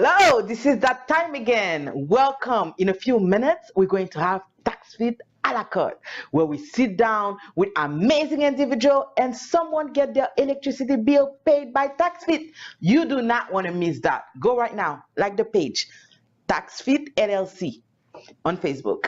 Hello, this is that time again. Welcome. In a few minutes, we're going to have Taxfit a la carte, where we sit down with amazing individual and someone get their electricity bill paid by Taxfit. You do not want to miss that. Go right now, like the page, Taxfit LLC on Facebook.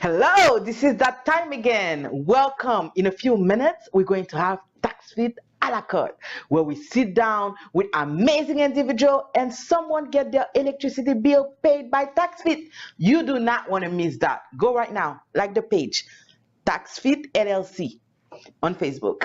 Hello, this is that time again. Welcome. In a few minutes, we're going to have Taxfit a la carte, where we sit down with amazing individual and someone get their electricity bill paid by Taxfit. You do not want to miss that. Go right now, like the page, Taxfit LLC on Facebook.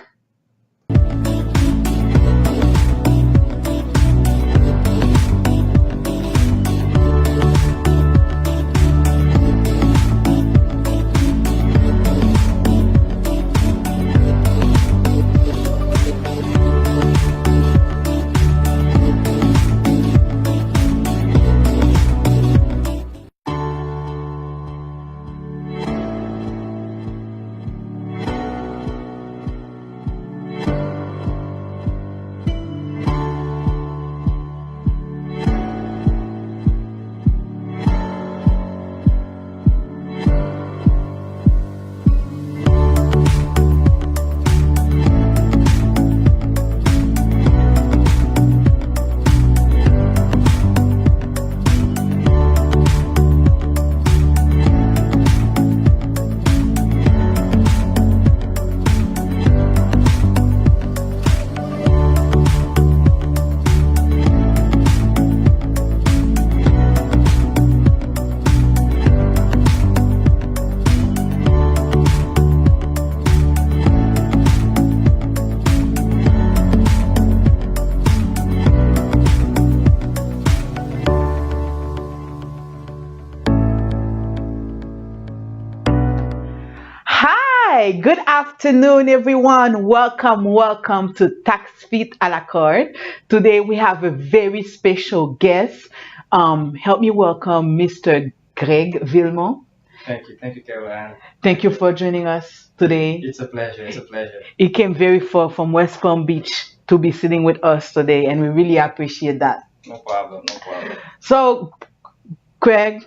Hi, good afternoon, everyone. Welcome to Taxfit a la carte. Today we have a very special guest. Help me welcome Mr. Greg Vilmont. Thank you, Karoll-Ann. Thank you for joining us today. It's a pleasure. He came very far from West Palm Beach to be sitting with us today, and we really appreciate that. No problem. So, Greg,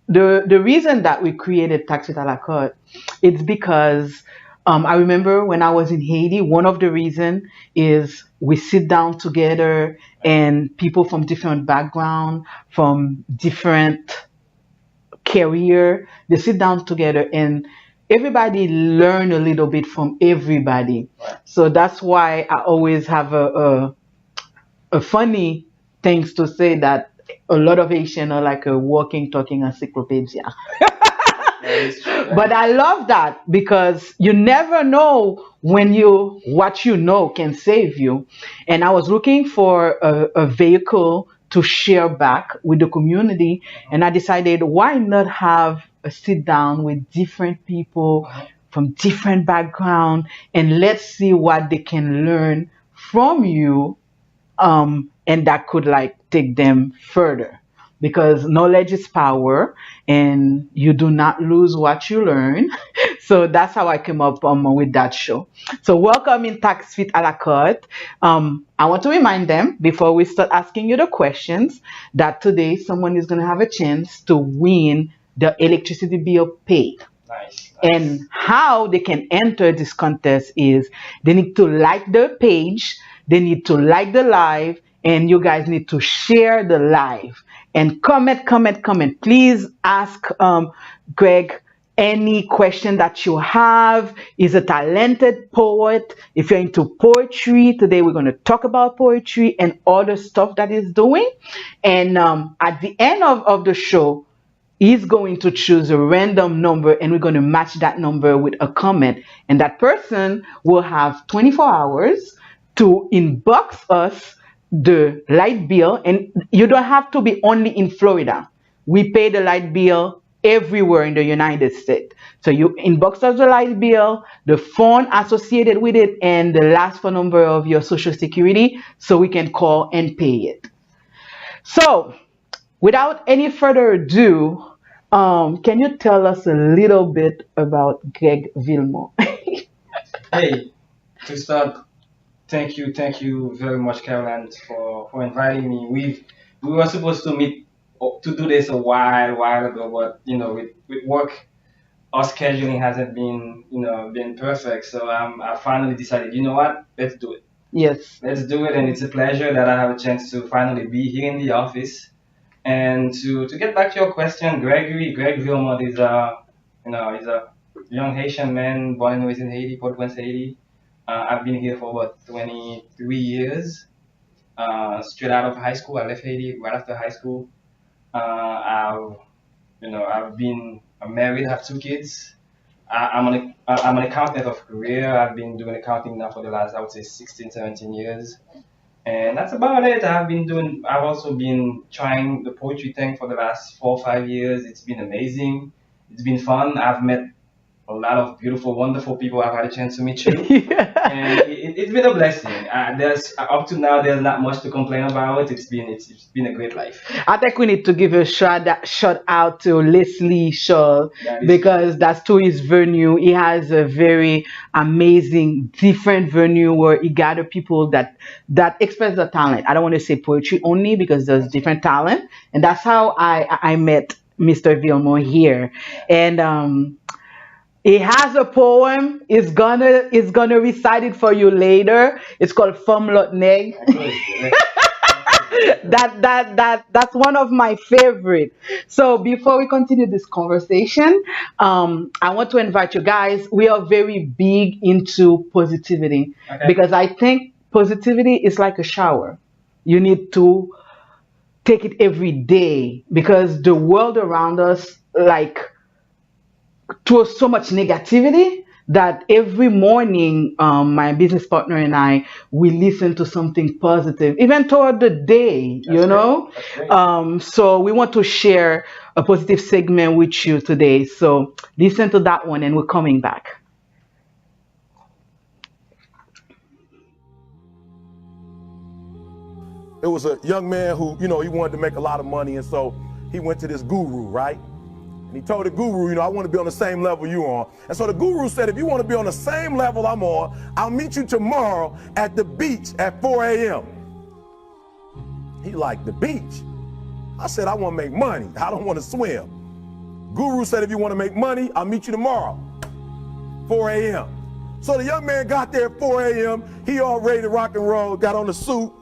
the reason that we created Taxfit à la carte, it's because I remember when I was in Haiti, one of the reason is we sit down together and people from different background, from different career, they sit down together and everybody learn a little bit from everybody. So that's why I always have a funny things to say that a lot of Asian are like a walking, talking encyclopedia. But I love that because you never know when you what you know can save you. And I was looking for a vehicle to share back with the community, and I decided why not have a sit down with different people from different background and let's see what they can learn from you, and that could like take them further because knowledge is power and you do not lose what you learn. So that's how I came up with that show. So welcome in Taxfit à la carte. I want to remind them before we start asking you the questions that today someone is going to have a chance to win the electricity bill paid. Nice. And how they can enter this contest is they need to like the page, they need to like the live, and you guys need to share the live and comment. Please ask Greg any question that you have. He's a talented poet. If you're into poetry, today we're going to talk about poetry and all the stuff that he's doing. And at the end of the show, he's going to choose a random number and we're going to match that number with a comment. And that person will have 24 hours to inbox us the light bill. And you don't have to be only in Florida. We pay the light bill everywhere in the United States. So you inbox us the light bill, the phone associated with it, and the last phone number of your social security so we can call and pay it. So without any further ado, can you tell us a little bit about Greg Vilmont? Hey, to start, thank you very much, Karoll-Ann, for inviting me. We were supposed to meet to do this a while ago, but with work, our scheduling hasn't been perfect. So I finally decided, you know what, let's do it. Yes. Let's do it, and it's a pleasure that I have a chance to finally be here in the office. And to get back to your question, Greg Vilmont is he's a young Haitian man born and raised in Haiti, Port-au-Prince, Haiti. I've been here for about 23 years. Straight out of high school, I left Haiti right after high school. I'm married, have two kids. I'm an accountant of career. I've been doing accounting now for the last, I would say, 16, 17 years. And that's about it. I've also been trying the poetry thing for the last 4 or 5 years. It's been amazing. It's been fun. I've met a lot of beautiful, wonderful people. I've had a chance to meet you. Yeah. And it's been a blessing. There's up to now, there's not much to complain about. It's been a great life. I think we need to give a shout out to Leslie Shaw because that's to his venue. He has a very amazing, different venue where he gather people that express their talent. I don't want to say poetry only because there's different talent, and that's how I met Mr. Vilmont here. And he has a poem. He's gonna recite it for you later. It's called Femme Lot Neg. That's one of my favorite. So before we continue this conversation, I want to invite you guys. We are very big into positivity because I think positivity is like a shower. You need to take it every day because the world around us like throws so much negativity that every morning my business partner and I we listen to something positive even toward the day. That's great. So we want to share a positive segment with you today, so listen to that one and we're coming back. It was a young man who, he wanted to make a lot of money, and so he went to this guru, right? And he told the guru, I want to be on the same level you on. And so the guru said, if you want to be on the same level I'm on, I'll meet you tomorrow at the beach at 4 a.m. He liked the beach. I said, I want to make money. I don't want to swim. Guru said, if you want to make money, I'll meet you tomorrow, 4 a.m. So the young man got there at 4 a.m. He all ready to rock and roll, got on the suit.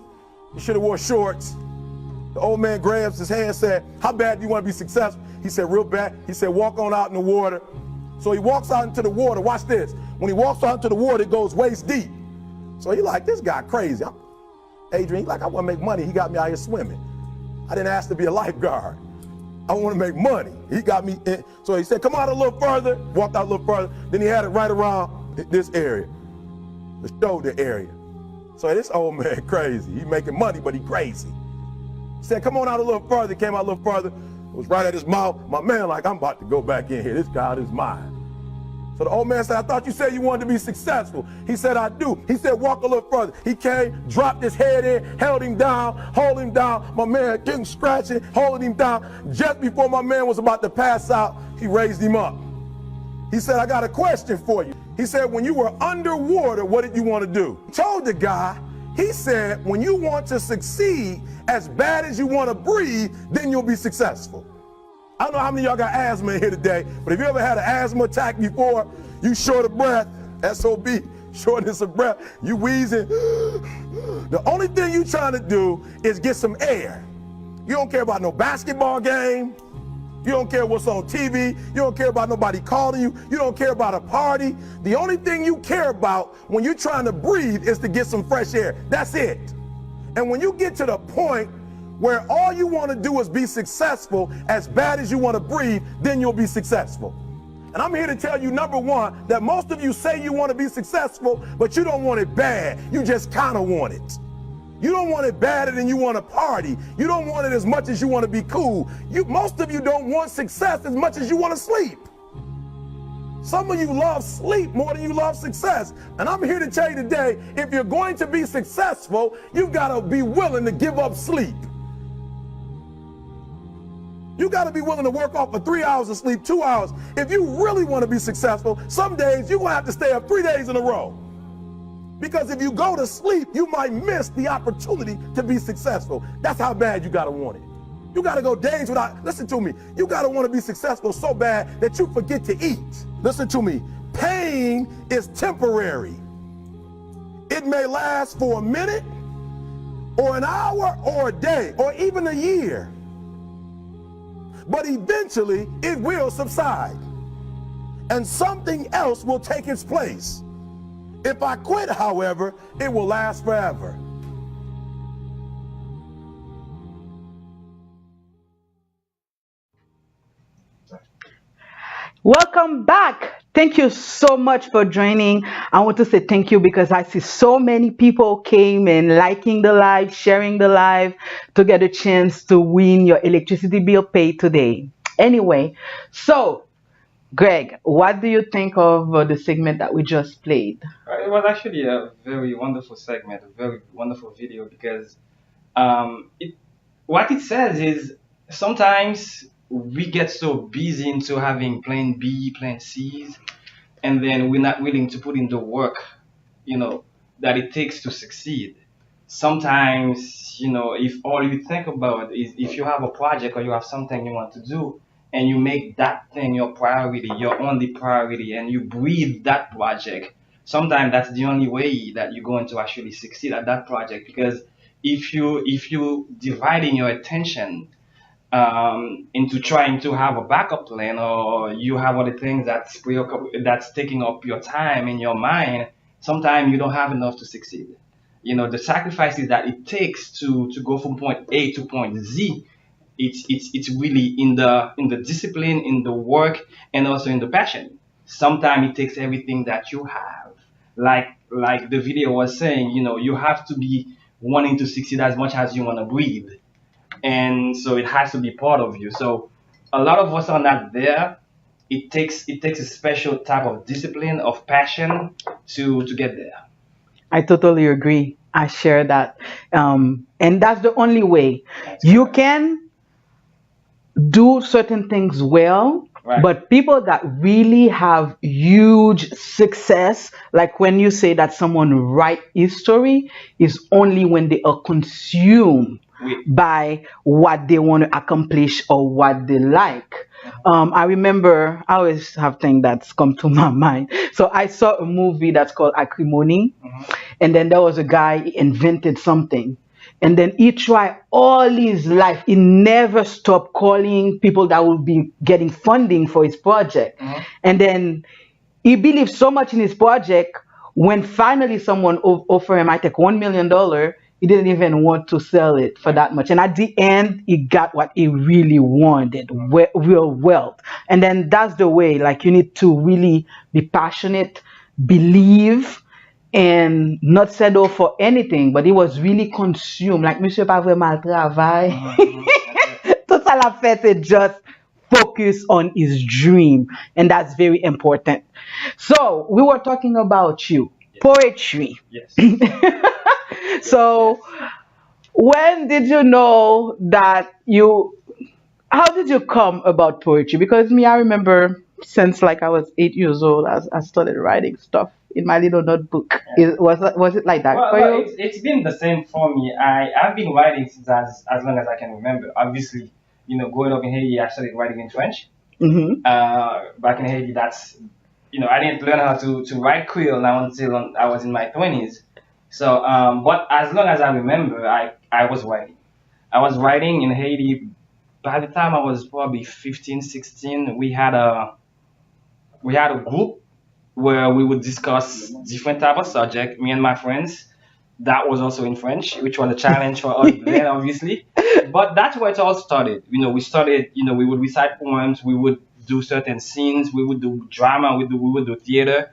He should have wore shorts. The old man grabs his hand and said, how bad do you want to be successful? He said, real bad. He said, walk on out in the water. So he walks out into the water. Watch this. When he walks out into the water, it goes waist deep. So he like, this guy crazy. Adrian, he like, I want to make money. He got me out here swimming. I didn't ask to be a lifeguard. I want to make money. He got me in. So he said, come out a little further. Walked out a little further. Then he had it right around this area, the shoulder area. So this old man crazy. He making money, but he crazy. He said, come on out a little further. Came out a little further. It was right at his mouth. My man like, I'm about to go back in here. This guy is mine. So the old man said, I thought you said you wanted to be successful. He said, I do. He said, walk a little further. He came, dropped his head in, held him down, hold him down. My man getting scratching, holding him down. Just before my man was about to pass out, he raised him up. He said, I got a question for you. He said, when you were underwater, what did you want to do? He told the guy, he said, when you want to succeed as bad as you want to breathe, then you'll be successful. I don't know how many of y'all got asthma in here today, but if you ever had an asthma attack before, you short of breath, SOB, shortness of breath, you wheezing. The only thing you trying to do is get some air. You don't care about no basketball game. You don't care what's on TV. You don't care about nobody calling you. You don't care about a party. The only thing you care about when you're trying to breathe is to get some fresh air. That's it. And when you get to the point where all you want to do is be successful as bad as you want to breathe, then you'll be successful. And I'm here to tell you, number one, that most of you say you want to be successful, but you don't want it bad. You just kind of want it. You don't want it badder than you want to party. You don't want it as much as you want to be cool. Most of you don't want success as much as you want to sleep. Some of you love sleep more than you love success. And I'm here to tell you today, if you're going to be successful, you've got to be willing to give up sleep. You got to be willing to work off for 3 hours of sleep, 2 hours. If you really want to be successful, some days you're going to have to stay up 3 days in a row. Because if you go to sleep, you might miss the opportunity to be successful. That's how bad you got to want it. You got to go days without, listen to me, you got to want to be successful so bad that you forget to eat. Listen to me, pain is temporary. It may last for a minute or an hour or a day or even a year. But eventually it will subside and something else will take its place. If I quit, however, it will last forever. Welcome back. Thank you so much for joining. I want to say thank you because I see so many people came and liking the live, sharing the live to get a chance to win your electricity bill paid today. Anyway, so Greg, what do you think of the segment that we just played? It was actually a very wonderful segment, a very wonderful video because what it says is sometimes we get so busy into having plan B, plan C's, and then we're not willing to put in the work, that it takes to succeed. Sometimes, if all you think about is if you have a project or you have something you want to do, and you make that thing your priority, your only priority, and you breathe that project, sometimes that's the only way that you're going to actually succeed at that project. Because if you dividing your attention into trying to have a backup plan, or you have other things that's taking up your time in your mind, sometimes you don't have enough to succeed. The sacrifices that it takes to go from point A to point Z, it's really in the discipline, in the work, and also in the passion. Sometimes it takes everything that you have. Like the video was saying, you have to be wanting to succeed as much as you want to breathe. And so it has to be part of you. So a lot of us are not there. It takes a special type of discipline, of passion to get there. I totally agree. I share that. And that's the only way. You can do certain things well, right. But people that really have huge success, like when you say that someone write history, is only when they are consumed by what they want to accomplish or what they like. I remember I always have things that's come to my mind. So I saw a movie that's called Acrimony, and then there was a guy he invented something, and then he tried all his life. He never stopped calling people that would be getting funding for his project, and then he believed so much in his project. When finally someone offered him, I think $1 million, he didn't even want to sell it for that much. And at the end, he got what he really wanted, real wealth. And then that's the way, like, you need to really be passionate, believe, and not settle for anything. But he was really consumed. Like, Monsieur pas vraiment travail. Tout ça l'a fait, c'est just focus on his dream, and that's very important. So we were talking about you, poetry. Yes. So when did you know that you, how did you come about poetry? Because me, I remember since like I was 8 years old, I started writing stuff in my little notebook. Was it like that Well, for well, you? it's been the same for me. I've been writing since as long as I can remember. Obviously, growing up in Haiti, I started writing in French. Mm-hmm. Back in Haiti, that's I didn't learn how to write Creole now until I was in my 20s. So, but as long as I remember, I was writing. I was writing in Haiti. By the time I was probably 15, 16, we had a group where we would discuss different type of subject. Me and my friends. That was also in French, which was a challenge for us then, obviously. But that's where it all started. We started. We would recite poems. We would do certain scenes. We would do drama. We would do theater.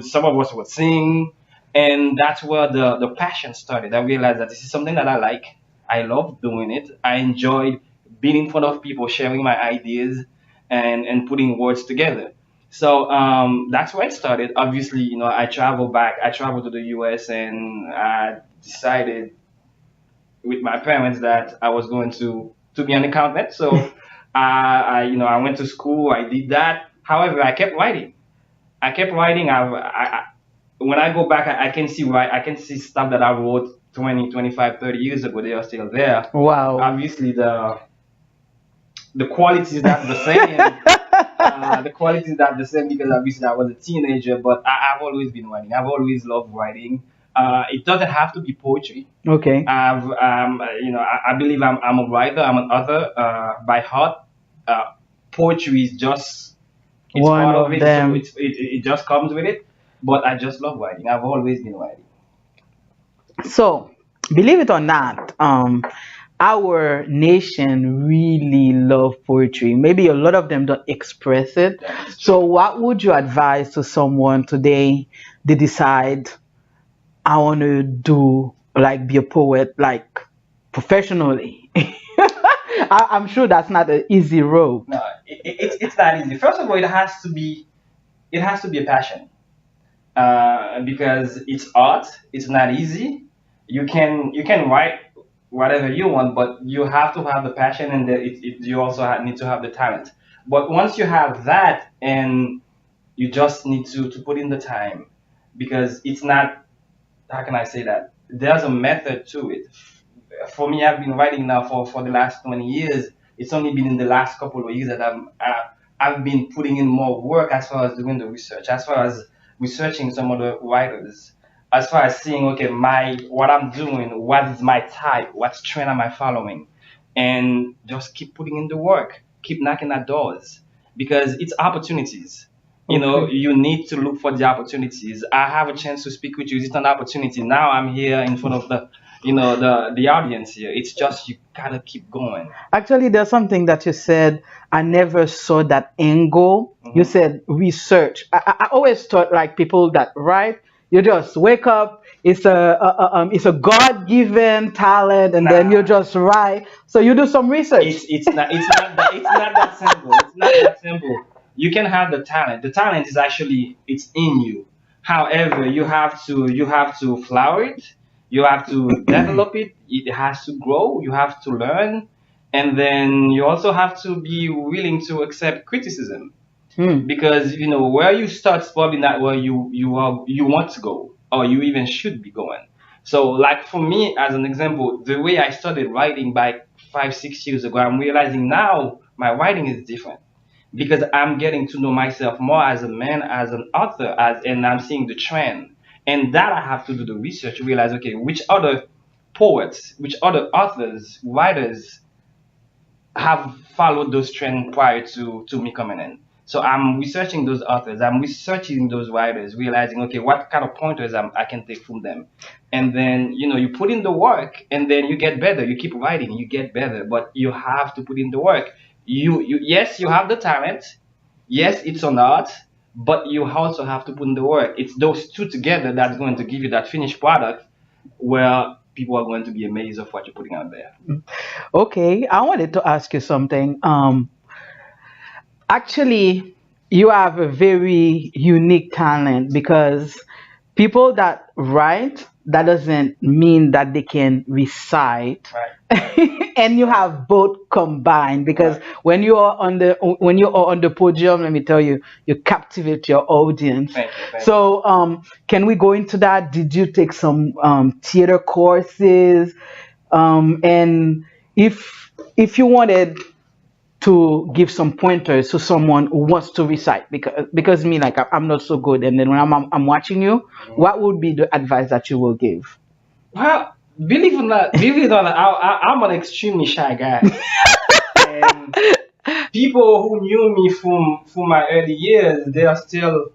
Some of us would sing, and that's where the passion started. I realized that this is something that I like. I love doing it. I enjoyed being in front of people, sharing my ideas, and putting words together. So that's where it started. Obviously, I traveled back. I traveled to the U.S. and I decided with my parents that I was going to be an accountant. So I went to school. I did that. However, I kept writing. I kept writing. When I go back, I can see stuff that I wrote 20, 25, 30 years ago. They are still there. Wow. Obviously, the quality is not the same. The quality is not the same because obviously I was a teenager, but I've always been writing. I've always loved writing. It doesn't have to be poetry. Okay. I believe I'm a writer. I'm an author by heart. Poetry is just it's One part of it. them. So it just comes with it. But I just love writing. I've always been writing. So, believe it or not, our nation really love poetry. Maybe a lot of them don't express it. So, what would you advise to someone today? They decide, I want to do like be a poet, like professionally. I'm sure that's not an easy road. No, it's not easy. First of all, it has to be a passion. Because it's art. It's not easy. You can write whatever you want, but you have to have the passion, and you also need to have the talent. But once you have that, and you just need to put in the time, because it's not. How can I say that? There's a method to it. For me, I've been writing now for the last 20 years. It's only been in the last couple of years that I've been putting in more work as far as doing the research, as far as researching some of the writers, as far as seeing, okay, what I'm doing, what is my type, what trend am I following, and just keep putting in the work, keep knocking at doors, because it's opportunities. Okay. You need to look for the opportunities. I have a chance to speak with you. It's an opportunity. Now I'm here in front of the audience here. It's just you gotta keep going. Actually, there's something that you said. I never saw that angle. You said research. I always thought like people that write, you just wake up. It's a God-given talent, and then you Nah. just write. So you do some research. It's not that simple. It's not that simple. You can have the talent. The talent is actually it's in you. However, you have to flower it. You have to develop it. It has to grow. You have to learn, and then you also have to be willing to accept criticism, Hmm. because where you start is probably not where you want to go, or you even should be going. So, like for me, as an example, the way I started writing back 5, 6 years ago, I'm realizing now my writing is different. because I'm getting to know myself more as a man, as an author, and I'm seeing the trend. And that I have to do the research, realize, okay, which other poets, which other authors, writers have followed those trends prior to me coming in. So I'm researching those authors, I'm researching those writers, realizing, okay, what kind of pointers I can take from them. And then, you put in the work and then you get better. You keep writing, you get better, but you have to put in the work. Yes, you have the talent. Yes, it's an art, but you also have to put in the work. It's those two together that's going to give you that finished product where people are going to be amazed of what you're putting out there. Okay, I wanted to ask you something. Actually, you have a very unique talent because people that write, that doesn't mean that they can recite. Right. And you have both combined because Right. when you are on the podium, let me tell you, you captivate your audience. Thank you. Thank you. So, can we go into that? Did you take some theater courses? And if you wanted to give some pointers to someone who wants to recite, because me, like, I'm not so good, and then when I'm watching you, what would be the advice that you will give? Well, believe it or not, I'm an extremely shy guy. And people who knew me from my early years, they are still,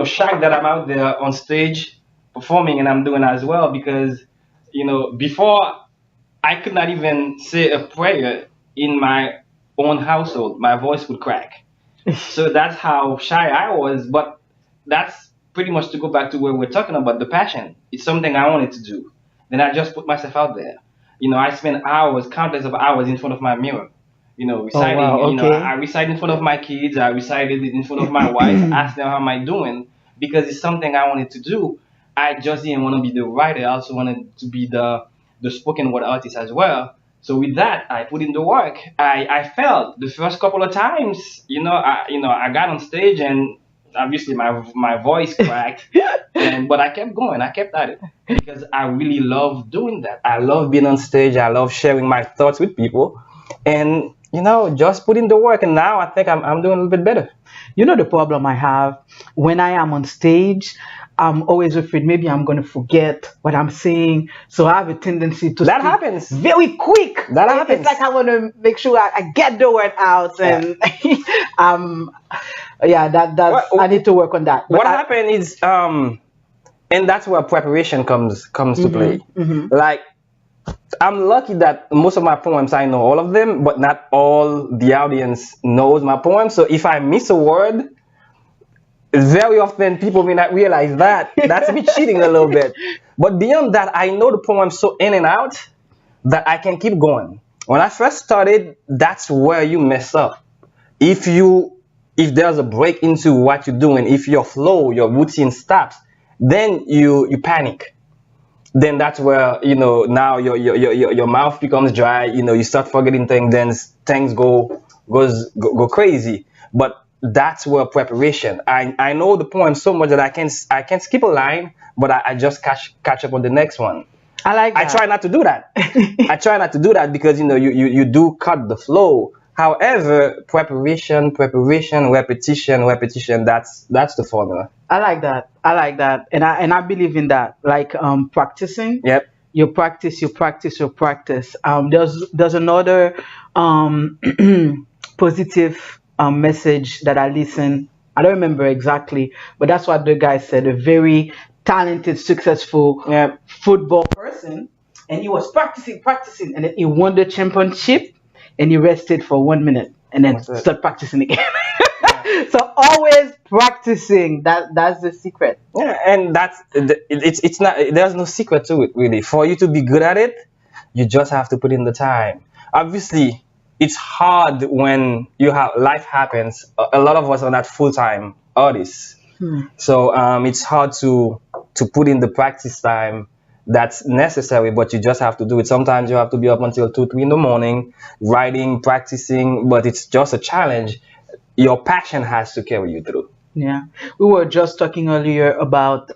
shocked that I'm out there on stage performing and I'm doing as well because, before I could not even say a prayer in my own household. My voice would crack. So that's how shy I was. But that's pretty much to go back to where we're talking about the passion. It's something I wanted to do. Then I just put myself out there. I spent hours, countless of hours in front of my mirror. Reciting. Wow, okay. I recite in front of my kids. I recited in front of my wife. Asked them how am I doing because it's something I wanted to do. I just didn't want to be the writer. I also wanted to be the spoken word artist as well. So with that, I put in the work. I felt the first couple of times, I got on stage and obviously my voice cracked, but I kept going. I kept at it because I really love doing that. I love being on stage. I love sharing my thoughts with people, and just put in the work. And now I think I'm doing a little bit better. The problem I have when I am on stage, I'm always afraid maybe I'm going to forget what I'm saying. So I have a tendency to That speak happens. very quick. That happens. It's like I want to make sure I get the word out. And I need to work on that. What happened is, and that's where preparation comes to play. Like, I'm lucky that most of my poems, I know all of them, but not all the audience knows my poems. So if I miss a word, very often people may not realize that. That's me cheating a little bit. But beyond that, I know the poem so in and out that I can keep going. When I first started, that's where you mess up. If there's a break into what you're doing, if your flow, your routine stops, then you panic. Then that's where now your mouth becomes dry. You start forgetting things. Then things go crazy. But that's where preparation. I know the poem so much that I can skip a line, but I just catch up on the next one. I like that. I try not to do that. I try not to do that because you do cut the flow. However, preparation, repetition. That's the formula. I like that, and I believe in that. Like practicing. Yep. You practice. There's another positive message that I listened. I don't remember exactly, but that's what the guy said. A very talented, successful football person, and he was practicing, and then he won the championship, and he rested for 1 minute, and then started practicing again. So always practicing. That's the secret. Yeah, and it's not. There's no secret to it really. For you to be good at it, you just have to put in the time. Obviously, it's hard when life happens. A lot of us are not full-time artists, so it's hard to put in the practice time that's necessary. But you just have to do it. Sometimes you have to be up until 2, 3 in the morning, writing, practicing. But it's just a challenge. Your passion has to carry you through. Yeah, we were just talking earlier about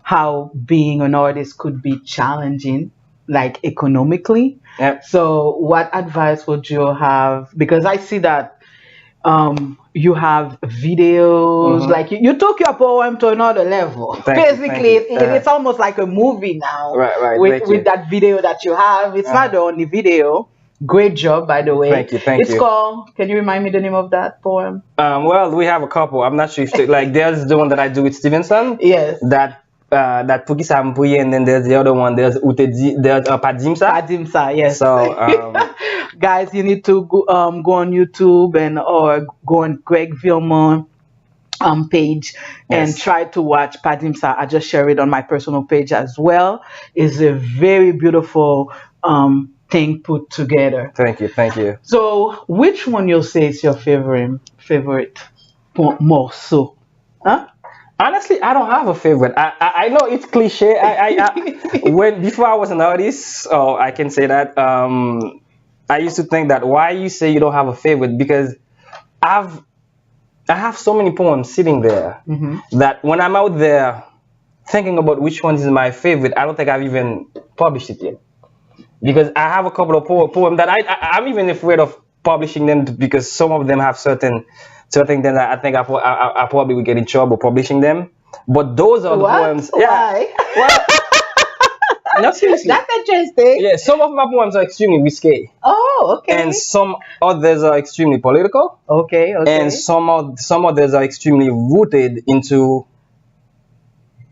how being an artist could be challenging, like economically. Yep. So what advice would you have? Because I see that You have videos, like you took your poem to another level. Basically, it's almost like a movie now. Right. With that video that you have. It's not the only video. Great job, by the way. Thank you. It's called. Can you remind me the name of that poem? Well, we have a couple. I'm not sure if like there's the one that I do with Stevenson. Yes. That Puki Sampuye, and then there's the other one. There's Padimsa. Padimsa, yes. So guys, you need to go on YouTube and or go on Greg Vilmont page and try to watch Padimsa. I just share it on my personal page as well. It's a very beautiful thing put together. Thank you. So, which one you'll say is your favorite morceau? Huh? Honestly, I don't have a favorite. I know it's cliche. Before I was an artist, I can say that. I used to think that why you say you don't have a favorite, because I have so many poems sitting there that when I'm out there thinking about which one is my favorite, I don't think I've even published it yet. Because I have a couple of poems that I'm even afraid of publishing them, because some of them have certain things that I think I probably would get in trouble publishing them. But those are the poems. Why? Well, no, seriously. That's interesting. Yeah, some of my poems are extremely risque. Oh, okay. And some others are extremely political. Okay. And some others are extremely rooted into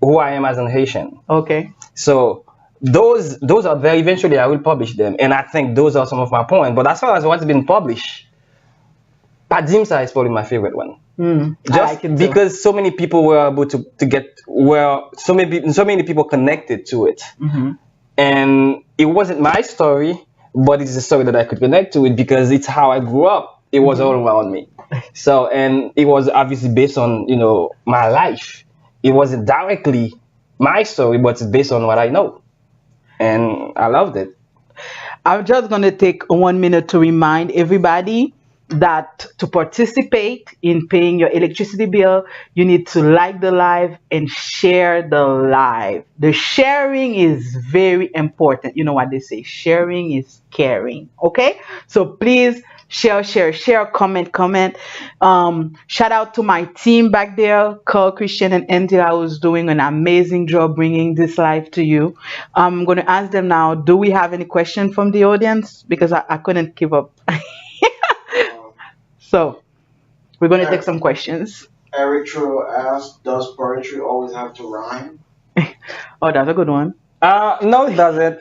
who I am as an Haitian. Okay. So those are there. Eventually I will publish them, and I think those are some of my poems. But as far as what's been published, Padimsa is probably my favorite one. I like it because so many people were able to get so many people connected to it. And it wasn't my story, but it's a story that I could connect to it because it's how I grew up. It was all around me. So, and it was obviously based on, my life. It wasn't directly my story, but it's based on what I know. And I loved it. I'm just going to take 1 minute to remind everybody that to participate in paying your electricity bill, you need to like the live and share the live. The sharing is very important. You know what they say, sharing is caring. Okay, so please share, comment. Shout out to my team back there, Carl, Christian, and Angela, who's doing an amazing job bringing this live to you. I'm going to ask them now, do we have any question from the audience? Because I couldn't keep up. So we're going to take some questions. Eric True asked, does poetry always have to rhyme? Oh, that's a good one. No, it doesn't.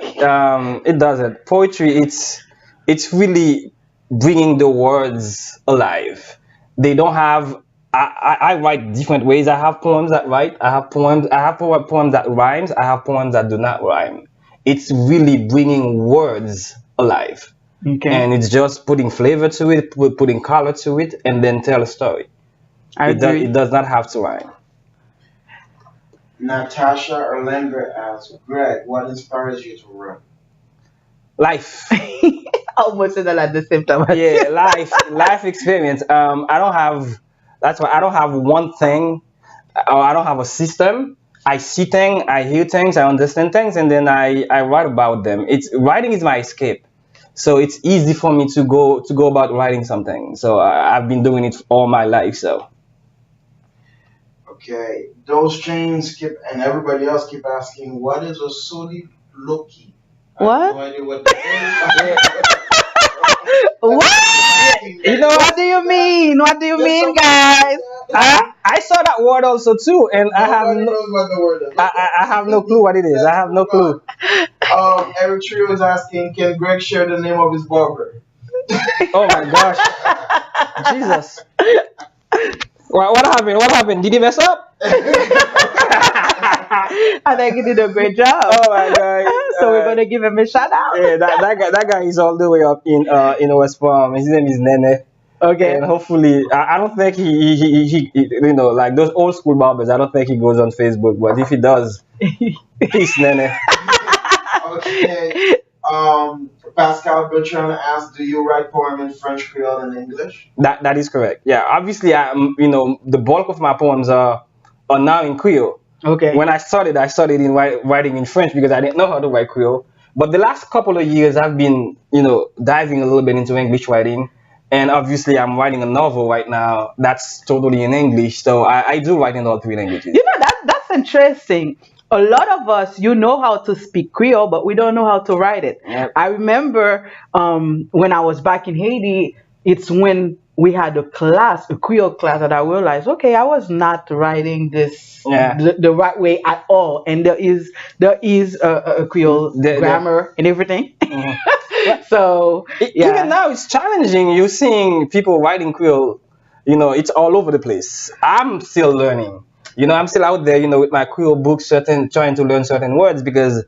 It doesn't. Poetry, it's really bringing the words alive. They don't have. I write different ways. I have poems that write. I have poems that rhymes. I have poems that do not rhyme. It's really bringing words alive. Okay. And it's just putting flavor to it, putting color to it, and then tell a story. It does not have to rhyme. Natasha Orlander asks, Greg, what inspires you to write? Life. Almost said that at the same time. Yeah, life experience. That's why I don't have one thing, or I don't have a system. I see things, I hear things, I understand things, and then I write about them. Writing is my escape. So it's easy for me to go about writing something. So I've been doing it all my life. So. Okay, those chains and everybody else keep asking, what is a Soli Loki? What? I have no idea what that is. What? What do you mean? What do you mean, guys? I saw that word also too, and Nobody knows what the word is. I have no clue what it is. I have no clue. Eric Trio is asking, can Greg share the name of his barber? Oh my gosh. Jesus. What happened? What happened? Did he mess up? I think he did a great job. Oh my God. So we're gonna give him a shout out. Yeah, that guy is all the way up in West Palm. His name is Nene. Okay. And hopefully, I don't think he like those old school barbers. I don't think he goes on Facebook, but if he does, peace, Nene. Okay. Pascal Bertrand asked, do you write poem in French, Creole, and English? That is correct. Yeah, obviously, the bulk of my poems are now in Creole. Okay. When I started in writing in French because I didn't know how to write Creole. But the last couple of years, I've been, diving a little bit into English writing, And obviously, I'm writing a novel right now that's totally in English. So I do write in all three languages. You know, that's interesting. A lot of us, you know how to speak Creole, but we don't know how to write it. Yep. I remember when I was back in Haiti, it's when we had a class, a Creole class, that I realized, okay, I was not writing this Yeah. the right way at all, and there is a Creole grammar and everything. Mhm. So Even now, it's challenging. You're seeing people writing Creole, it's all over the place. I'm still learning. I'm still out there, with my Creole books, trying to learn certain words because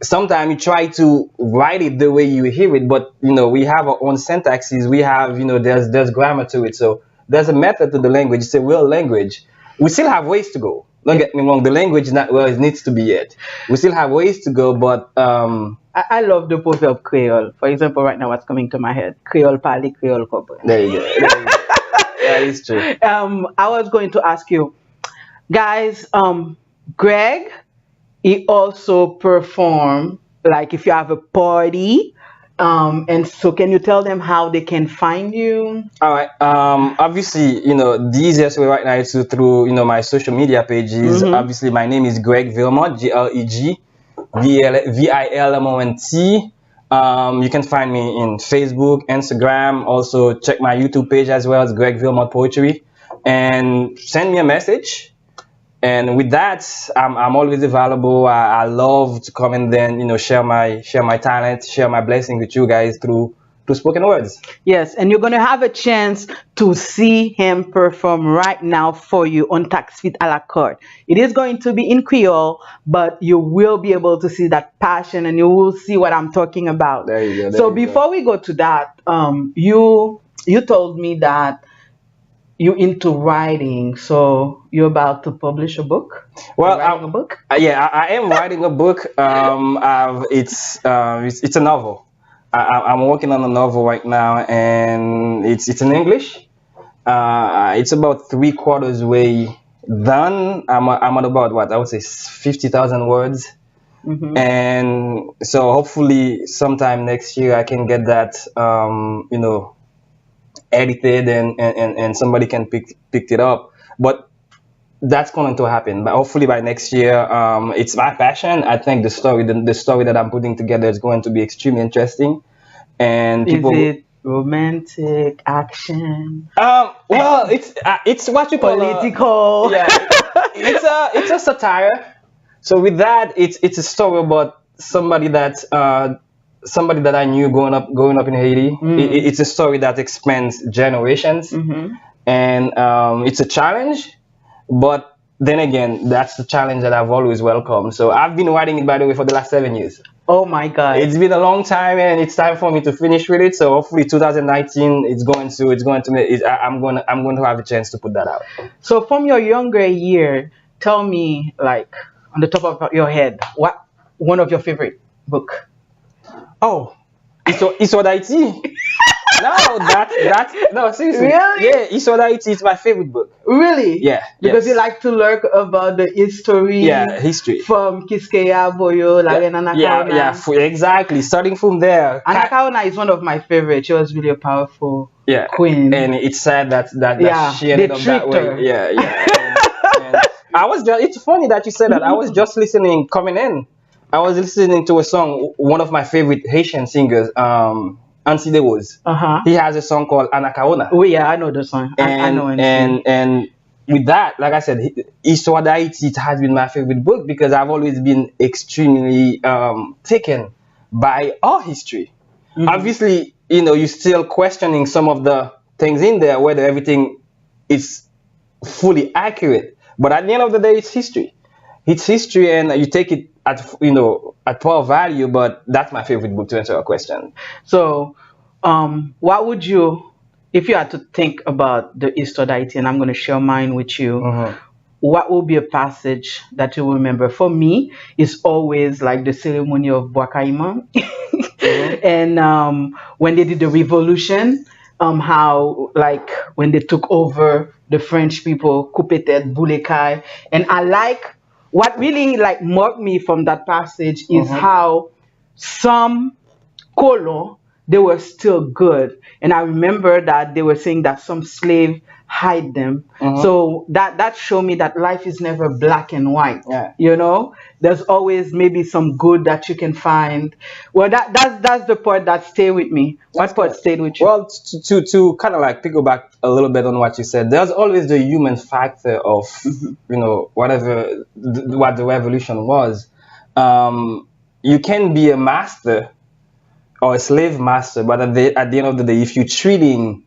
sometimes you try to write it the way you hear it, but we have our own syntaxes. We have, there's grammar to it. So there's a method to the language. It's a real language. We still have ways to go. Don't get me wrong. The language is not where it needs to be yet. We still have ways to go, but I love the proverb Creole. For example, right now, what's coming to my head? Creole parle, Creole comprendre. there you go. There you go. That is true. I was going to ask you, guys, Greg, he also perform, like if you have a party, and so can you tell them how they can find you? All right. Obviously, the easiest way right now is through, my social media pages. Mhm. Obviously, my name is Greg Vilmont, Gregvilmont. You can find me in Facebook, Instagram. Also, check my YouTube page as well as Greg Vilmont Poetry, and send me a message. And with that, I'm always available. I love to come and then share my talent, share my blessing with you guys through spoken words. Yes, and you're going to have a chance to see him perform right now for you on Taxfit à la carte. It is going to be in Creole, but you will be able to see that passion and you will see what I'm talking about. There you go. So before we go to that, you told me that you're into writing, so you're about to publish a book? Well, You're writing a book? Yeah, I am writing a book. It's a novel. I'm working on a novel right now, and it's in English. It's about 3/4 way done. I'm at about what I would say 50,000 words, Mhm. and so hopefully sometime next year I can get that edited and somebody can pick it up. But that's going to happen. But hopefully by next year, it's my passion. I think the story that I'm putting together is going to be extremely interesting, and people. Is it romantic, action, Well, it's what you call political? yeah, it's a satire. So with that, it's a story about somebody that I knew growing up in Haiti. It's a story that expands generations, Mhm. and it's a challenge. But then again, that's the challenge that I've always welcomed. So I've been writing it, by the way, for the last 7 years. Oh my God. It's been a long time, and it's time for me to finish with it. So hopefully, 2019, I'm going to have a chance to put that out. So from your younger year, tell me, like, on the top of your head, what one of your favorite book? Oh, Histoire d'Haïti. No, seriously. Really? Yeah, Histoire d'Haïti is my favorite book. Really? Yeah. Because yes. you like to learn about the history. Yeah, history. From Quisqueya, Boyo, La Reine Anacaona. Exactly. Starting from there. Anacaona is one of my favorites. She was really a powerful Yeah. queen. And it's sad that she ended they up that tricked her. way. Yeah. and it's funny that you said that. I was just listening, coming in. I was listening to a song, one of my favorite Haitian singers, Ansi De Rose. Uh-huh. He has a song called Anacaona. Oh yeah, I know the song. I know and with that, like I said, Histoire d'Haïti, it has been my favorite book because I've always been extremely taken by our history. Mhm. Obviously, you're still questioning some of the things in there, whether everything is fully accurate. But at the end of the day, it's history. It's history, and you take it at par value. But that's my favorite book, to answer your question. So, what would you, if you had to think about the Histoire d'Haïti, and I'm going to share mine with you, Mhm. what will be a passage that you remember? For me, it's always like the ceremony of Bois Caïman. And when they did the revolution, how like when they took over the French people, coupé tête, boule caille. And I like what really like marked me from that passage is how some colon they were still good. And I remember that they were saying that some slave hide them. So that showed me that life is never black and white. Yeah. You know, there's always maybe some good that you can find. Well, that's the part that stayed with me. What part stayed with you? Well, to kind of like piggyback a little bit on what you said, there's always the human factor of whatever what the revolution was. You can be a master or a slave master, but at the end of the day, if you're treating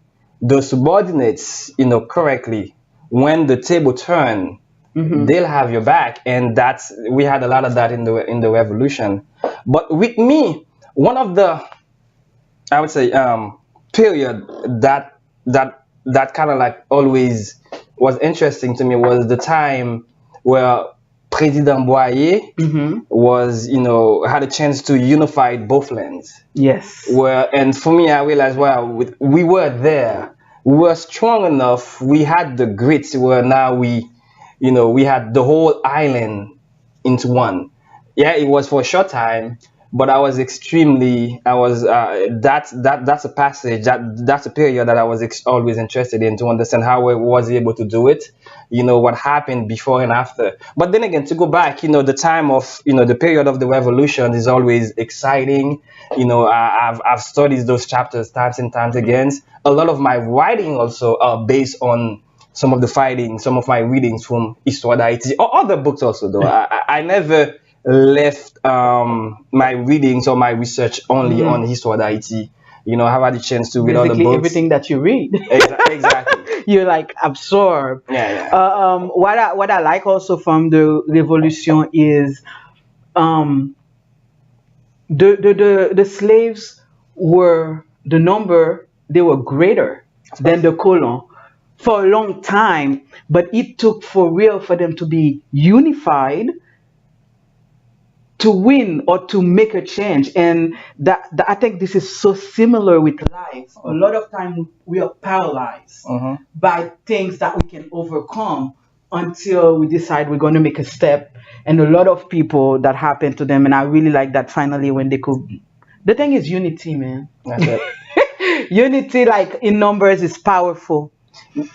the subordinates, correctly, when the table turn, they'll have your back, and we had a lot of that in the revolution. But with me, one of the, I would say, period that kind of like always was interesting to me was the time where President Boyer was, had a chance to unify both lands. Yes. And for me, I realized, we were there. We were strong enough. We had the grit where now we had the whole island into one. Yeah, it was for a short time, but that's a passage, that's a period that I was always interested in to understand how we was able to do it, what happened before and after. But then again, to go back, the time of, the period of the revolution is always exciting. I've studied those chapters times and times again. A lot of my writing also are based on some of the fighting, some of my readings from Histoire d'Haïti, or other books also though. I never left my readings or my research only on Histoire d'Haïti. I have had the chance to read Basically other books. everything that you read. Exactly. You like absorb. Yeah. What I like also from the revolution is the slaves were the number, they were greater than the colon for a long time, but it took for real for them to be unified to win or to make a change. And that I think this is so similar with life. A lot of time we are paralyzed by things that we can overcome until we decide we're going to make a step. And a lot of people that happened to them, and I really like that finally when they could. The thing is unity, man. That's it. Unity, like in numbers, is powerful.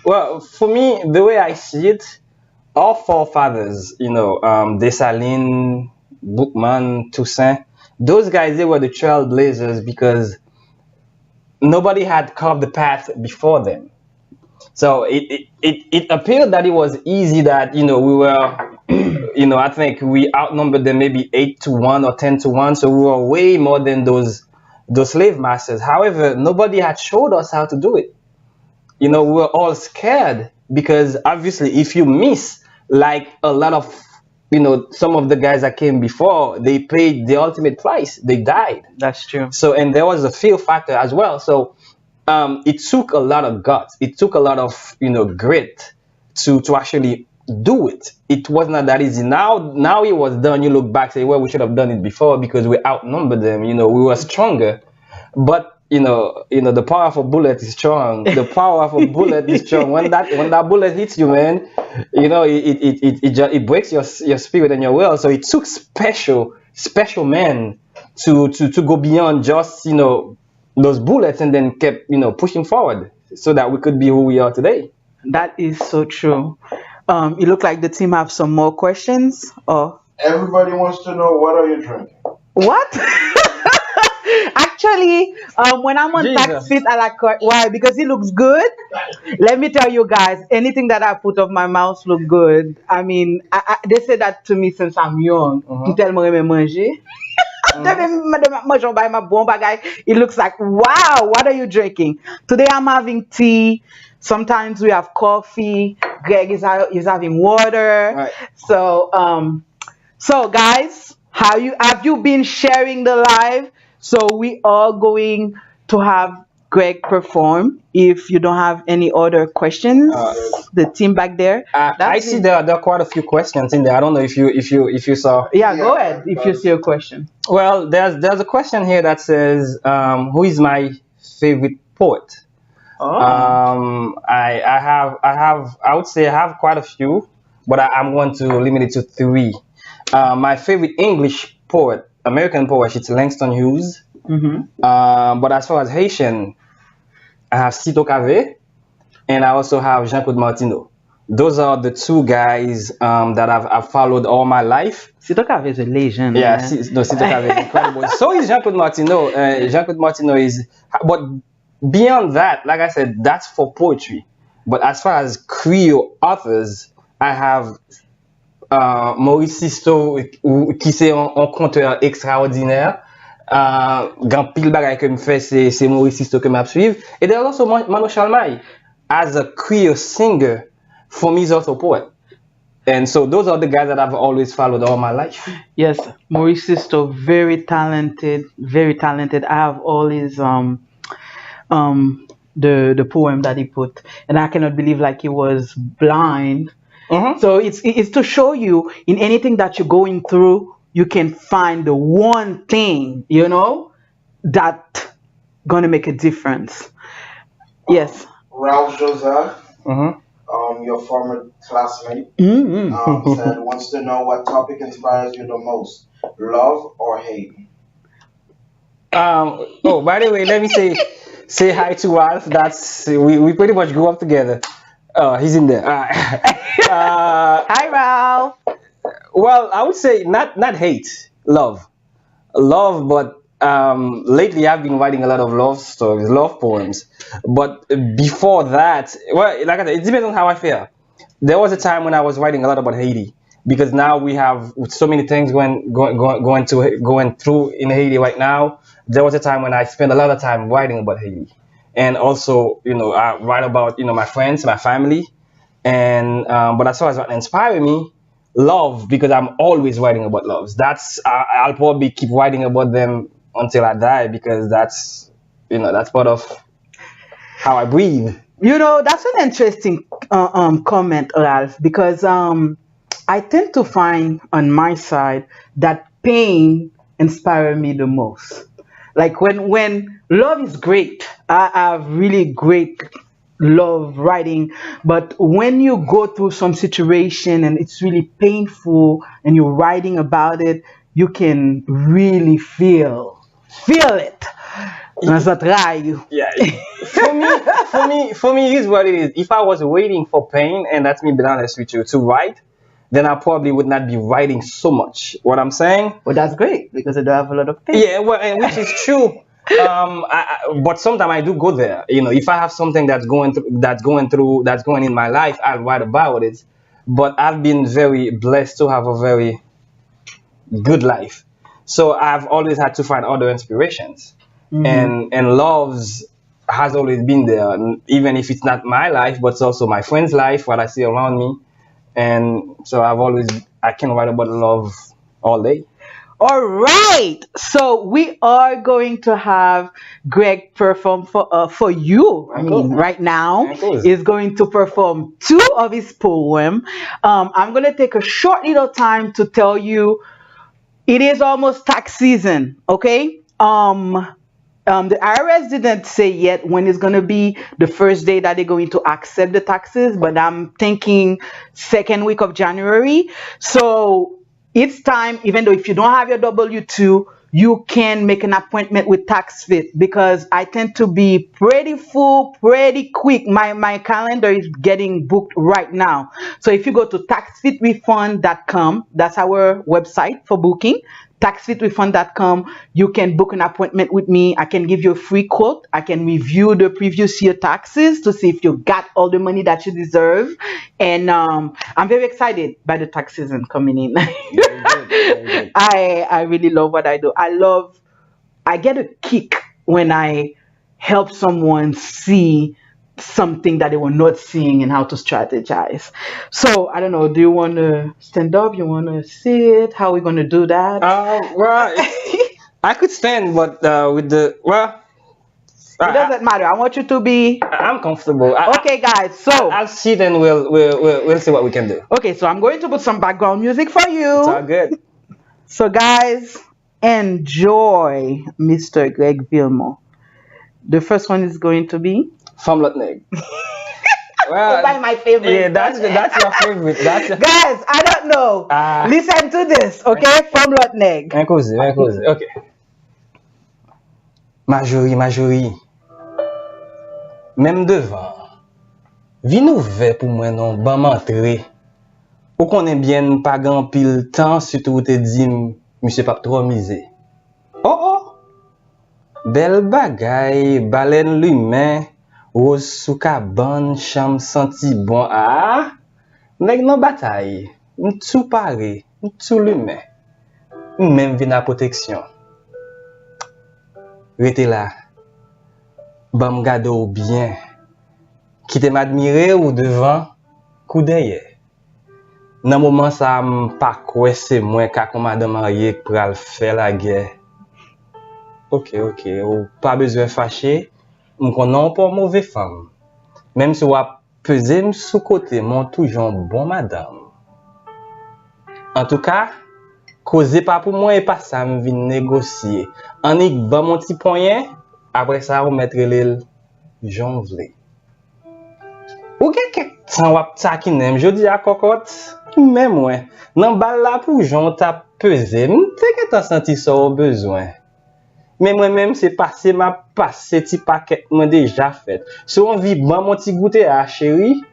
Well, for me, the way I see it, our forefathers, Dessalines, Boukman, Toussaint, those guys, they were the trailblazers because nobody had carved the path before them. So it appeared that it was easy, that, we were, I think we outnumbered them maybe 8-1 or 10-1. So we were way more than those slave masters. However, nobody had showed us how to do it. We were all scared because obviously if you miss, like a lot of, some of the guys that came before, they paid the ultimate price. They died. That's true. So, and there was a fear factor as well. So it took a lot of guts. It took a lot of, grit to actually do it. It was not that easy. Now it was done. You look back, say, well, we should have done it before because we outnumbered them. We were stronger. But the power of a bullet is strong. The power of a bullet is strong. When that bullet hits you, man, it breaks your spirit and your will. So it took special men to go beyond just those bullets, and then kept pushing forward so that we could be who we are today. That is so true. It looked like the team have some more questions. Or Everybody wants to know, what are you drinking? what? Actually, when I'm on Taxfit, I like why? Because it looks good. Let me tell you guys, anything that I put off my mouth look good. I mean, they say that to me since I'm young. Tellement aimé manger. It looks like, wow, what are you drinking? Today I'm having tea. Sometimes we have coffee. Greg is having water. Right. So guys, have you been sharing the live? So we are going to have Greg perform. If you don't have any other questions, the team back there. I see there are quite a few questions in there. I don't know if you saw. Yeah, go ahead if you see a question. Well, there's a question here that says, who is my favorite poet? I would say I have quite a few, but I'm going to limit it to 3. My favorite English poet, American poet, it's Langston Hughes. But as far as Haitian, I have Cito Cave and I also have Jean-Claude Martineau. Those are the two guys that I've followed all my life. Sito Cave is a legend. Yeah, Man. no, Cito Cave is incredible. So is Jean-Claude Martineau. Jean-Claude Martineau is, but beyond that, like I said, that's for poetry. But as far as Creole authors, I have Maurice Sisto qui c'est un conteur extraordinaire. Grand pile bagay que me fait c'est Maurice Sisto que m'a suivre. And there's also Mano Chalmay as a Creole singer. For me, he's also a poet. And so those are the guys that I've always followed all my life. Yes, Maurice Sisto, very talented, very talented. I have all his the poem that he put, and I cannot believe like he was blind. So it's to show you in anything that you're going through, you can find the one thing, that gonna make a difference. Yes. Ralph Joseph, your former classmate, said wants to know what topic inspires you the most, love or hate. Oh, by the way, let me say hi to Ralph. That's we pretty much grew up together. He's in there. Hi, Ralph. Well, I would say not hate, love, but lately I've been writing a lot of love stories, love poems. But before that, well, like I said, it depends on how I feel. There was a time when I was writing a lot about Haiti because now we have so many things going through in Haiti right now. There was a time when I spent a lot of time writing about Haiti, and also I write about my friends, my family, and but as far as what inspired me, love, because I'm always writing about loves. I'll probably keep writing about them until I die because that's part of how I breathe. That's an interesting comment, Ralph, because I tend to find on my side that pain inspires me the most. Like when love is great, I have really great love writing, but when you go through some situation and it's really painful and you're writing about it, you can really feel it. That's not right. Yeah. For me, here's what it is. If I was waiting for pain, and that's me being honest with you, to write, then I probably would not be writing so much. What I'm saying? Well, that's great because I don't have a lot of pain. Yeah, well, and which is true. But sometimes I do go there. If I have something that's going in my life, I'll write about it. But I've been very blessed to have a very good life, so I've always had to find other inspirations, and loves has always been there, even if it's not my life, but it's also my friend's life, what I see around me, and so I can write about love all day. All right, so we are going to have Greg perform for you. I mean, right now is going to perform two of his poem. I'm going to take a short little time to tell you it is almost tax season. Okay. The IRS didn't say yet when it's going to be the first day that they're going to accept the taxes, but I'm thinking second week of January. So it's time, even though if you don't have your W-2, you can make an appointment with Taxfit because I tend to be pretty full, pretty quick. My calendar is getting booked right now. So if you go to taxfitrefund.com, that's our website for booking. Taxfitrefund.com, you can book an appointment with me. I can give you a free quote. I can review the previous year taxes to see if you got all the money that you deserve. And I'm very excited by the tax season coming in. Very good, very good. I really love what I do. I get a kick when I help someone see something that they were not seeing and how to strategize. So I don't know, do you want to stand up? You want to sit? How are we going to do that? Well, I could stand, but it doesn't matter. I want you to be. I'm comfortable. Okay, guys. So I'll sit and we'll see what we can do. Okay, so I'm going to put some background music for you. It's all good. So guys, enjoy Mr. Greg Vilmont. The first one is going to be Femme Lotneg. Well, that's my favorite. Yeah, that's your favorite. Guys, I don't know. Listen to this, okay? Femme Lotneg. Okay. Marjorie, même devant, vi nou ve pour moi non, ban m'entrer. Ou konnen bien pas grand pile temps, surtout te dit, monsieur pas trop misé. Oh! Bel bagay, baleine l'humain, rose sous cabane, chambre senti bon. Ah! Nèg nan bataille, m'tou paré, m'tou l'humain. Même vin à protection. Rete là. Bam gade ou bien. Qui te m'admirer ou devant, coup derrière. Nan moment ça pas quoi c'est moi ka commandant marié pour al faire la guerre. OK, ou pas besoin fâcher, m'konnon pas mauvais femme. Même si ou a peser sous côté mon toujours bon madame. En tout cas, causer pas pour moi et pas ça me vinn négocier. En y ban mon petit poignet, après ça ou mettre l'île jonvler. Ou quelqu'un temps wap takinem, jodi a cocotte. Mais moi, nan bal la pour jon t'a pesé, m'te que t'as senti ça au besoin. Mais moi-même, c'est passé, m'a passé ti paquet moi déjà fait. Si on vit ban mon petit goûter à chérie,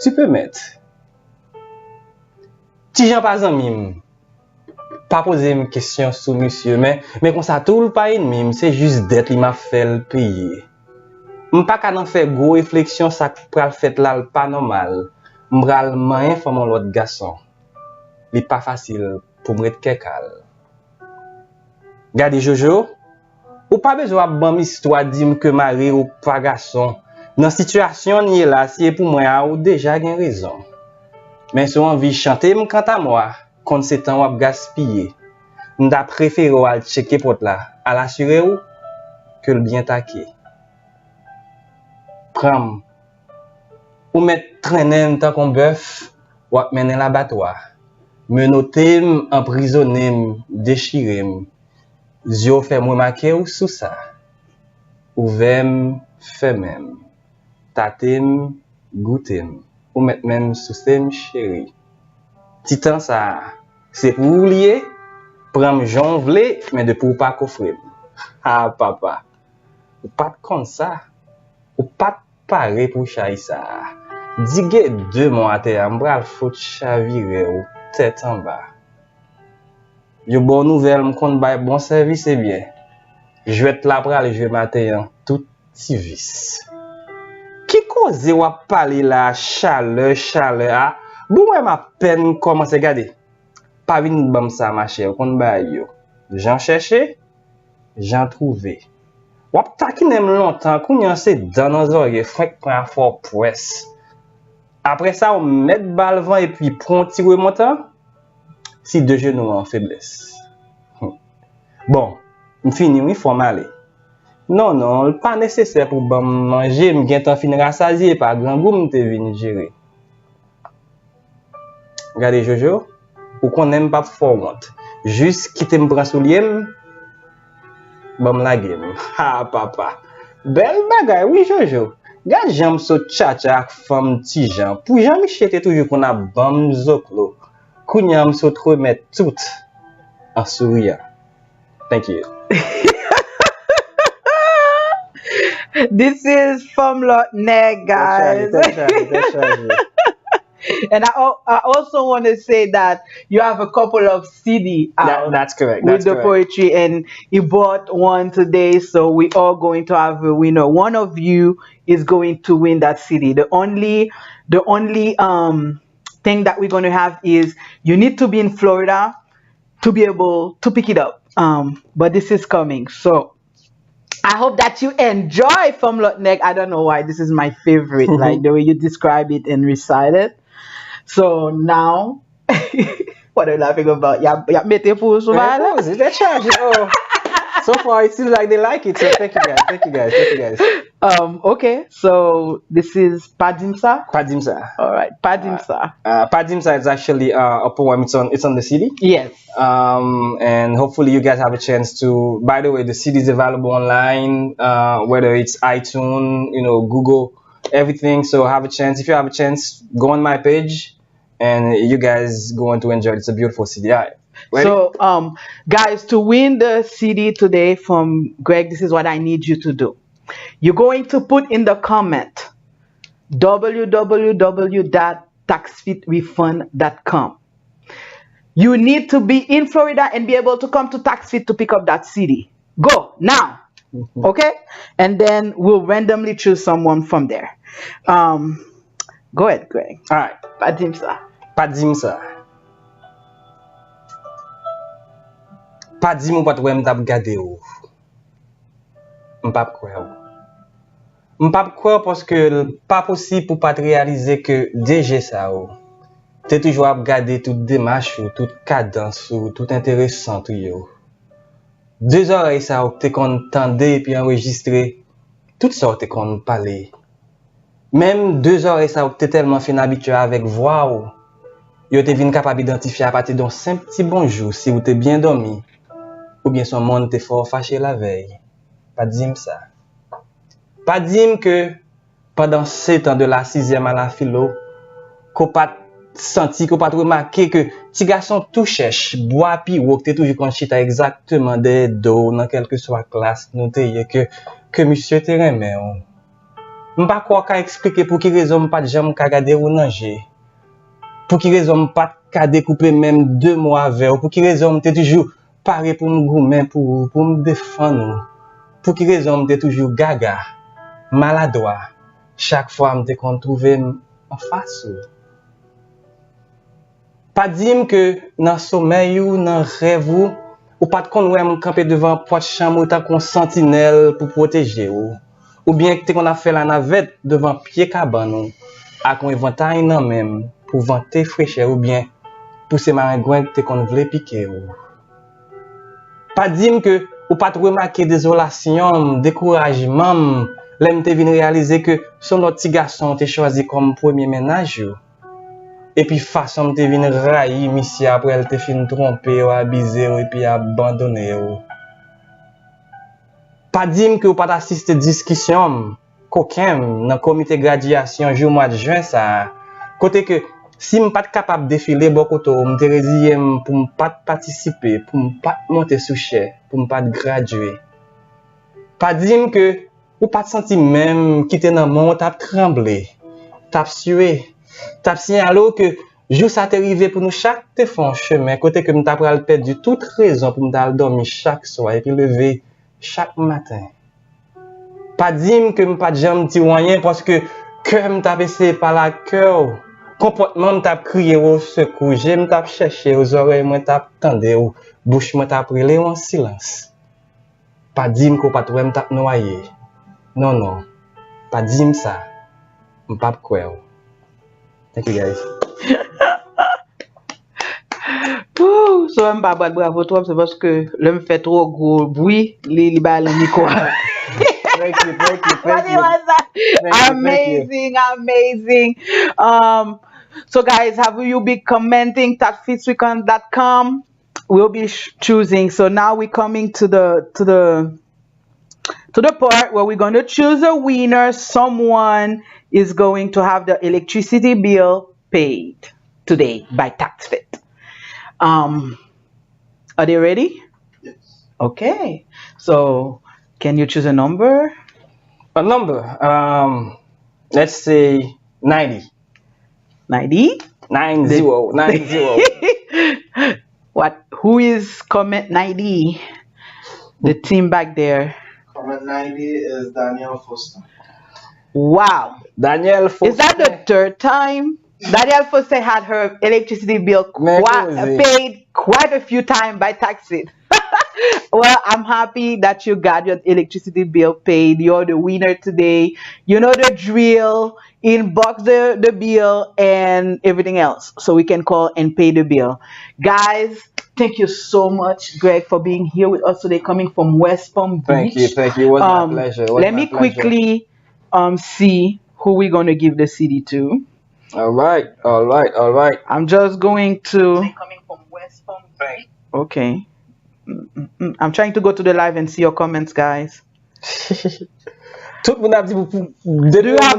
tu peux mettre. Ti Jean pas mime. Pas poser une question sur monsieur, mais comme ça tout le pas ennemi, c'est juste d'être il m'a fait le payer. M'pas ka nan faire gros réflexion ça pral fait là pas normal. M'bral main femme l'autre garçon. Il pas facile pour me être kekal. Gade Jojo, ou pas besoin bon histoire dire que mari ou pas garçon. Dans situation ni là, si pour moi ou déjà gen raison. Mais si on envie chanter quant à moi, quand c'est temps ou gaspiller. M'da préféré ou al checker pot là, à l'assurer ou que le bien taqué. Pram. Ou mettre traîner tant qu'on bœuf, ou mener l'abattoir. Menotter, emprisonner, déchirer. Zio fait moi marquer ou sous ça. Ouvem, fait même. Tatem, goûtem. Ou mettre même sous sem chéri. Titan ça, c'est pour oublier, prendre jonvler, mais de pour pas coffrer. Ah papa, ou pas comme ça. Ou pas paré pour chailler ça. Digue 2 mois à terre, m'bral faut chavirer ou tête en bas. Yo bonne nouvelle, m'konn bay bon service c'est bien. Je vais te la pral, je vais matin tout service. Qui cause ou parler la chaleur ah. Bon moi ma peine commence à garder. Pas vinn bam ça ma chère, konn bay yo. J'en chercher, j'en trouver. Wap takinem longtemps, kounya c'est dans nos oreilles, fèk prend fort presse. Après ça, on met balle vent et puis prend petit remontant. Si deux genoux en faiblesse. Bon, m'fini, il faut m'aller. Non, pas nécessaire pour manger, m'gen temps fin rassasié par grand goût m'te vinn gérer. Regardez Jojo, ou qu'on aime pas fort honte. Juste quitter me prendre soulier, bam la game. Ah papa. Belle bagay, oui Jojo. Gade j'aime so tcha-tcha ak femme ti Jean. Pour Jean-Michel toujours qu'on a bam zoklo. Kounyam so trop mettre tout en souriant. Thank you. This is from Neg, guys. And I also want to say that you have a couple of CD out. That's correct. With the poetry, and you bought one today, so we are going to have a winner. One of you is going to win that CD. The only thing that we're going to have is you need to be in Florida to be able to pick it up. But this is coming, so I hope that you enjoy from Lotnek. I don't know why this is my favorite, like the way you describe it and recite it. So now, what are you laughing about? Yeah, So far, it seems like they like it. So thank you guys. Okay, so this is Padimsa. All right, Padimsa. Padimsa is actually a poem. It's on the CD. Yes. And hopefully you guys have a chance to. By the way, the CD is available online, whether it's iTunes, Google, everything. So if you have a chance, go on my page, and you guys going to enjoy it. It's a beautiful CD. All right. Ready? So, guys, to win the CD today from Greg, this is what I need you to do. You're going to put in the comment www.taxfitrefund.com. You need to be in Florida and be able to come to Taxfit to pick up that CD. Go now. Okay? And then we'll randomly choose someone from there. Go ahead, Greg. All right. Padimsa. Pas dim ça. Pas dim ou pas wè m'tap gade ou. M'pap kwe ou. M'pap kwe parce que pas possible pour pas te réaliser que DG ça ou. T'es toujours à regarder toute démarche ou toute cadence ou tout intéressant tout yo. Deux oreilles ça ou t'es qu'on tendait puis enregistrer tout ça ou t'es qu'on parler. Même deux oreilles ça ou t'es tellement fin habitué avec voix ou yo te vin capable d'identifier à partir d'un simple petit bonjour si ou t'es bien dormi ou bien son monde t'es fort fâché la veille. Pas dim ça. Pas dim que pendant 7 ans de la 6e à la philo qu'on pas senti qu'on pas remarqué que petit garçon tout cherche bois puis ou t'es toujours kon chita exactement des dos dans quelle que soit classe nous que monsieur te remet. M'pas quoi ka expliquer pour qui raison m'pas jamais ka garder ou nager. Pour qui raison m'pas ka découper même 2 mois avec pour qui raison m'était toujours paré pour me goumer pour me défendre. Pour qui raison m'était toujours gaga, maladroit. Chaque fois m'était qu'on trouver en face. Pas dire que dans sommeil ou dans rêve ou pas de qu'on ouais me camper devant porte chambre tant qu'on sentinelle pour protéger ou bien que qu'on a fait la navette devant pied cabane à qu'on éventail non même pour vanter fraîcheur ou bien pour ces maringouins que qu'on voulait piquer ou pas dire que ou pas remarquer désolation découragement l'aime te vinn réaliser que son autre petit garçon t'es choisi comme premier ménage et puis façon te vinn railler monsieur après elle te fin tromper ou abuser et puis abandonner pas dire que ou pas assister discussion coquin dans comité graduation jour mois de juin ça côté que si m pas capable défiler beaucoup to m te résigné pour m pas participer pour m pas monter sous chair pour m pas graduer pas dire que ou pas senti même quitter dans mon t'a tremblé t'a sué t'a signalé que jour ça t'est arrivé pour nous chaque te font chemin côté que m t'a pral perdu toute raison pour m t'a dormir chaque soir et puis lever chaque matin. Pas dire que m pas jamais dit rien parce que m t'a passé par la cœur. Comportement t'a crié au secours, j'aime t'a cherché aux oreilles moi t'a tendé ou bouche moi t'a prié en silence. Pas dire que pas toi m t'a noyé. Non, pas dire ça. M pas quoi. Thank you guys. Ouh, so m pas bravo trop c'est parce que l'homme fait trop gros bruit, li ba le micro. Thank you. Amazing. So guys, have you been commenting taxfitrecon.com? We'll be choosing. So now we're coming to the part where we're going to choose a winner. Someone is going to have the electricity bill paid today by Taxfit. Are they ready? Yes. Okay. So can you choose a number? A number. Let's say 90. 90? 90. What? Who is comment 90? The team back there. Comment 90 is Danielle Foster. Wow. Danielle Foster. Is that the third time? Danielle Foster had her electricity bill paid quite a few times by Taxfit. Well, I'm happy that you got your electricity bill paid. You're the winner today. You know the drill. Inbox the bill and everything else so we can call and pay the bill. Guys, thank you so much, Greg, for being here with us today, coming from West Palm Beach. Thank you. It was my pleasure. Let me quickly see who we're going to give the CD to. All right. I'm just going to... Coming from West Palm Beach. Okay. I'm trying to go to the live and see your comments, guys. Do you have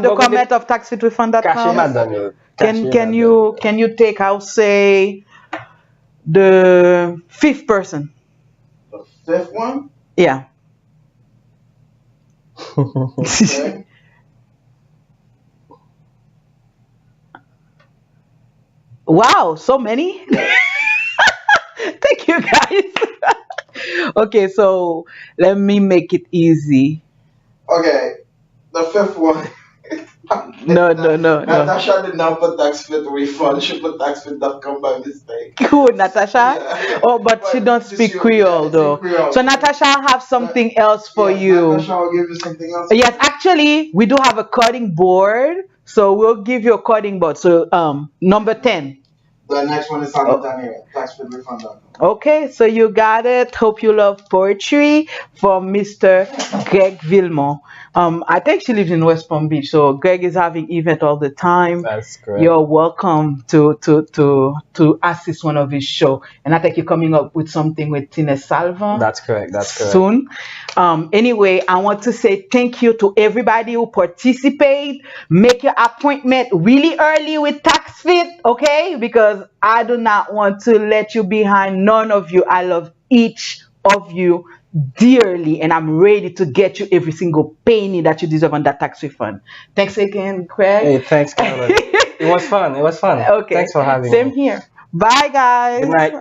the comment of taxfitrefund.com? Can you take, I'll say, The fifth person. The fifth one? Yeah. Okay. Wow, so many. Thank you, guys. Okay, so let me make it easy. Okay. The fifth one. No, no, no, no. Natasha did not put Taxfit refund. She put Taxfit.com by mistake. Who, Natasha? Yeah. Oh, but she don't Just speak you, Creole yeah, though. speak Creole. So Natasha, I have something else for Yes, you. Natasha will give you something else. Yes, actually, we do have a cutting board, so we'll give you a cutting board. So, number 10. The next one is on the here. Taxfitrefund.com. Okay, so you got it. Hope you love poetry from Mr. Greg Vilmont. I think she lives in West Palm Beach, so Greg is having event all the time. That's great. You're welcome to assist one of his show, and I think you're coming up with something with Tina Salva. That's correct. That's correct. Soon. Anyway, I want to say thank you to everybody who participate. Make your appointment really early with Taxfit, okay? Because I do not want to let you behind. None of you. I love each of you dearly, and I'm ready to get you every single penny that you deserve on that tax refund. Thanks again, Craig. Hey, thanks, Karoll-Ann. It was fun. It was fun. Okay. Thanks for having Same me. here. Bye, guys. Good night.